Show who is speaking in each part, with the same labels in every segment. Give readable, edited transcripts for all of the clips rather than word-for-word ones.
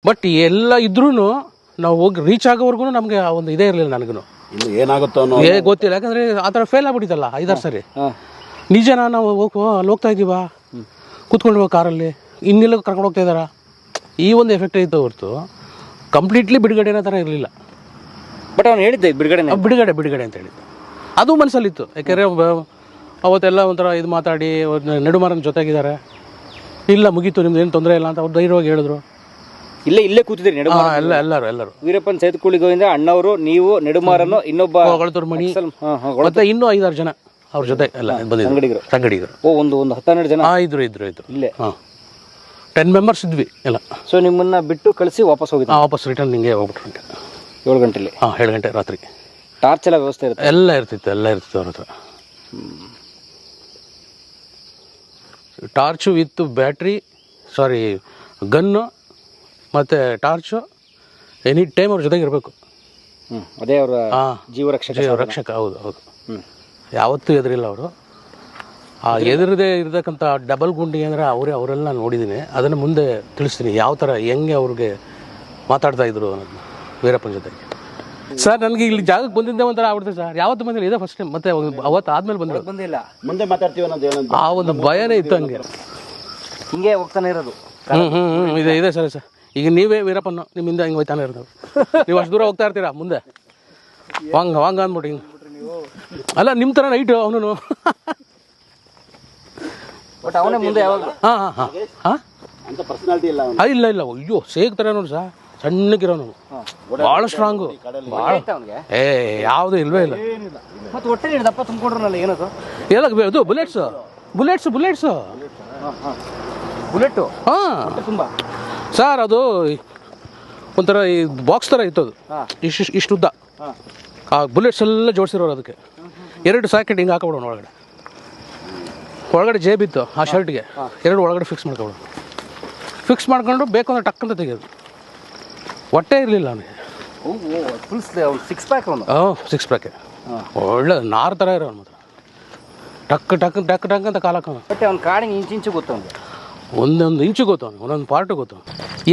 Speaker 1: But ಎಲ್ಲ ಇದ್ರೂ ನಾವು ಹೋಗಿ ರೀಚ್ ಆಗೋವರೆಗೂ ನಮಗೆ ಆ ಒಂದು ಇದೇ ಇರಲಿಲ್ಲ ನನಗೂ.
Speaker 2: ಇನ್ನು ಏನಾಗುತ್ತೋ ಅನ್ನೋ
Speaker 1: ಗೊತ್ತಿಲ್ಲ, ಯಾಕಂದರೆ ಆ ಥರ ಫೇಲ್ ಆಗ್ಬಿಟ್ಟಿತ್ತಲ್ಲ 5-6 ಸರಿ. ನಿಜನಾ ನಾವು ಅಲ್ಲಿ ಹೋಗ್ತಾ ಇದ್ದೀವ, ಕೂತ್ಕೊಂಡು ಕಾರಲ್ಲಿ ಇನ್ನೆಲ್ಲ ಕರ್ಕೊಂಡು ಹೋಗ್ತಾ ಇದ್ದಾರಾ, ಈ ಒಂದು ಎಫೆಕ್ಟ್ ಇತ್ತು ಹೊರತು ಕಂಪ್ಲೀಟ್ಲಿ ಬಿಡುಗಡೆ ಅನ್ನೋ ಥರ ಇರಲಿಲ್ಲ.
Speaker 3: ಬಟ್ ಅವ್ನು ಹೇಳಿದ್ದೆ
Speaker 1: ಬಿಡುಗಡೆ ಅಂತ ಹೇಳಿದ್ದು, ಅದು ಮನಸ್ಸಲ್ಲಿತ್ತು. ಯಾಕೆಂದರೆ ಅವತ್ತೆಲ್ಲ ಒಂಥರ ಇದು ಮಾತಾಡಿ ನೆಡುಮಾರನ ಜೊತೆಗಿದ್ದಾರೆ, ಇಲ್ಲ ಮುಗೀತು ನಿಮ್ದು ಏನು ತೊಂದರೆ ಇಲ್ಲ ಅಂತ ಅವ್ರು ಧೈರ್ಯವಾಗಿ ಹೇಳಿದ್ರು.
Speaker 3: ಇಲ್ಲೇ ಕೂತಿದ್ದೀರಿ
Speaker 1: ಎಲ್ಲರೂ
Speaker 3: ವೀರಪ್ಪನ್ ಸೇತುಕುಳಿ ಗೋವಿಂದ ಅಣ್ಣವರು, ನೀವು, ನೆಡುಮಾರನು, ಇನ್ನೊಬ್ಬ
Speaker 1: ಹೊಳತೂರು ಮಣಿ, ಮತ್ತೆ ಇನ್ನೂ 5-6 ಜನ ಅವ್ರ ಜೊತೆ ಎಲ್ಲ ಬಂದಿದ್ರು ಸಂಗಡಿಗರು.
Speaker 3: ಒಂದು 10-12 ಜನ
Speaker 1: ಇದ್ರು
Speaker 3: ಇಲ್ಲೇ.
Speaker 1: 10 ಮೆಂಬರ್ಸ್ ಇದ್ವಿ ಎಲ್ಲ.
Speaker 3: ಸೊ ನಿಮ್ಮನ್ನ ಬಿಟ್ಟು ಕಳಿಸಿ ವಾಪಸ್ ಹೋಗಿದ್ದೆ?
Speaker 1: ವಾಪಸ್ ರಿಟರ್ನ್ ಹಿಂಗೆ ಹೋಗ್ಬಿಟ್ರು
Speaker 3: 7 ಗಂಟೆಲಿ.
Speaker 1: 7 ಗಂಟೆ ರಾತ್ರಿ.
Speaker 3: ಟಾರ್ಚ್ ಎಲ್ಲ ವ್ಯವಸ್ಥೆ ಇರುತ್ತೆ?
Speaker 1: ಎಲ್ಲ ಇರ್ತಿತ್ತು ಅವ್ರ ಹತ್ರ. ಟಾರ್ಚು ವಿತ್ ಬ್ಯಾಟ್ರಿ, ಗನ್ನು ಮತ್ತು ಟಾರ್ಚು ಎನಿ ಟೈಮ್ ಅವ್ರ ಜೊತೆಗೆ ಇರಬೇಕು.
Speaker 3: ಅದೇ ಅವರ
Speaker 1: ಜೀವರಕ್ಷಕ. ಹೌದು. ಯಾವತ್ತೂ ಎದುರಿಲ್ಲ ಅವರು. ಆ ಎದುರದೇ ಇರತಕ್ಕಂಥ ಡಬಲ್ ಗುಂಡಿ ಅಂದರೆ ಅವರೆಲ್ಲ ನೋಡಿದ್ದೀನಿ. ಅದನ್ನು ಮುಂದೆ ತಿಳಿಸ್ತೀನಿ ಯಾವ ಥರ ಹೆಂಗೆ ಅವ್ರಿಗೆ ಮಾತಾಡ್ತಾ ಇದ್ರು ಅನ್ನೋದನ್ನ ವೀರಪ್ಪನ ಜೊತೆಗೆ. ಸರ್ ನನಗೆ ಇಲ್ಲಿ ಜಾಗಕ್ಕೆ ಬಂದಿದ್ದೆ ಒಂಥರ ಆಗ್ಬಿಡ್ತದೆ ಸರ್. ಯಾವತ್ತು ಬಂದಿಲ್ಲ, ಇದೇ ಫಸ್ಟ್ ಟೈಮ್. ಮತ್ತೆ ಅವತ್ತು ಆದ್ಮೇಲೆ
Speaker 3: ಬಂದಿಲ್ಲ.
Speaker 2: ಮುಂದೆ ಮಾತಾಡ್ತೀವಿ ಅನ್ನೋದು
Speaker 1: ಆ ಒಂದು ಭಯನೇ ಇತ್ತು.
Speaker 3: ಹಿಂಗೆ ಹೋಗ್ತಾನೆ ಇರೋದು.
Speaker 1: ಇದೆ ಸರ್. ಈಗ ನೀವೇ ವೀರಪ್ಪನ ನಿಮ್ಮಿಂದ ಹಿಂಗೆ ಹೋಗ್ತಾನೆ ಇರೋದು. ನೀವು ಅಷ್ಟು ದೂರ ಹೋಗ್ತಾ ಇರ್ತೀರಾ ಮುಂದೆ ವಾಂಗ ಅಂದ್ಬಿಟ್ಟು ಹಿಂಗೆ. ಅಲ್ಲ ನಿಮ್ಮ ಥರ ನೈಟು ಅವನು.
Speaker 3: ಬಟ್ ಅವನೇ ಮುಂದೆ ಯಾವಾಗ
Speaker 2: ಅಂತ ಪರ್ಸನಾಲಿಟಿ ಇಲ್ಲ.
Speaker 1: ಇಲ್ಲ ಅಯ್ಯೋ ಸೇಗ್ತಾರೆ ನೋಡಿ ಸರ್, ಸಣ್ಣಗಿರೋನು, ಭಾಳ ಸ್ಟ್ರಾಂಗು, ಭಾಳ. ಯಾವುದೂ ಇಲ್ವೇ ಇಲ್ಲ.
Speaker 3: ಮತ್ತೆ ಹೊಟ್ಟೆ ದಪ್ಪ ತುಂಬಿಕೊಂಡ್ರಲ್ಲ, ಏನದು?
Speaker 1: ಅದು ಬುಲೆಟ್ಸು.
Speaker 3: ಬುಲೆಟ್ಟು?
Speaker 1: ತುಂಬ ಸರ್. ಅದು ಒಂಥರ ಈ ಬಾಕ್ಸ್ ಥರ ಇತ್ತು. ಅದು ಇಷ್ಟು ಉದ್ದ. ಆ ಬುಲೆಟ್ಸ್ ಎಲ್ಲ ಜೋಡಿಸಿರೋರು. ಅದಕ್ಕೆ 2 ಸಾಕೆಟ್ ಹಿಂಗೆ ಹಾಕೊಬಿಡೋಣ ಒಳಗಡೆ ಜೇಬಿತ್ತು ಆ ಶರ್ಟ್ಗೆ. 2 ಒಳಗಡೆ ಫಿಕ್ಸ್ ಮಾಡ್ಕೊಂಡು ಬೇಕು ಅಂದ್ರೆ ಟಕ್ ಅಂತ ತೆಗೆಯೋದು. ಹೊಟ್ಟೆ ಇರಲಿಲ್ಲ ಅವನಿಗೆ.
Speaker 3: Full 6 pack.
Speaker 1: 6 ಪ್ಯಾಕೆ ಒಳ್ಳೆ ನಾರು ಥರ ಇರೋ ಮಾತ್ರ. ಟಕ್ ಅಂತ ಕಾಲ ಹಾಕೋನು.
Speaker 3: ಬಟ್ ಅವ್ನ ಕಾಡಿಗೆ ಇಂಚು ಗೊತ್ತು ಅವನಿಗೆ.
Speaker 1: ಒಂದೊಂದು ಇಂಚು ಗೊತ್ತು ಅವನಿಗೆ, ಒಂದೊಂದು ಪಾರ್ಟು ಗೊತ್ತು.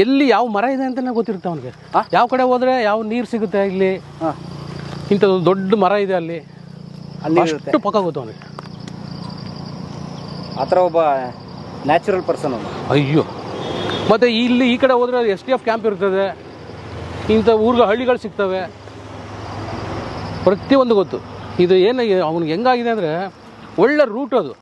Speaker 1: ಎಲ್ಲಿ ಯಾವ ಮರ ಇದೆ ಅಂತಲೇ ಗೊತ್ತಿರುತ್ತೆ ಅವನಿಗೆ. ಯಾವ ಕಡೆ ಹೋದರೆ ಯಾವ ನೀರು ಸಿಗುತ್ತೆ, ಇಲ್ಲಿ ಇಂಥದ್ದು ದೊಡ್ಡ ಮರ ಇದೆ ಅಲ್ಲಿ ಅಷ್ಟು ಪಕ್ಕ ಗೊತ್ತು ಅವನಿಗೆ.
Speaker 3: ಆ ಥರ ಒಬ್ಬ ನ್ಯಾಚುರಲ್ ಪರ್ಸನ್ ಅವನು.
Speaker 1: ಅಯ್ಯೋ. ಮತ್ತು ಇಲ್ಲಿ ಈ ಕಡೆ ಹೋದರೆ SDF ಕ್ಯಾಂಪ್ ಇರ್ತದೆ, ಇಂಥ ಹಳ್ಳಿಗಳು ಸಿಗ್ತವೆ, ಪ್ರತಿಯೊಂದು ಗೊತ್ತು. ಇದು ಏನು ಅವ್ನಿಗೆ ಹೆಂಗಾಗಿದೆ ಅಂದರೆ ಒಳ್ಳೆ ರೂಟ್ ಅದು.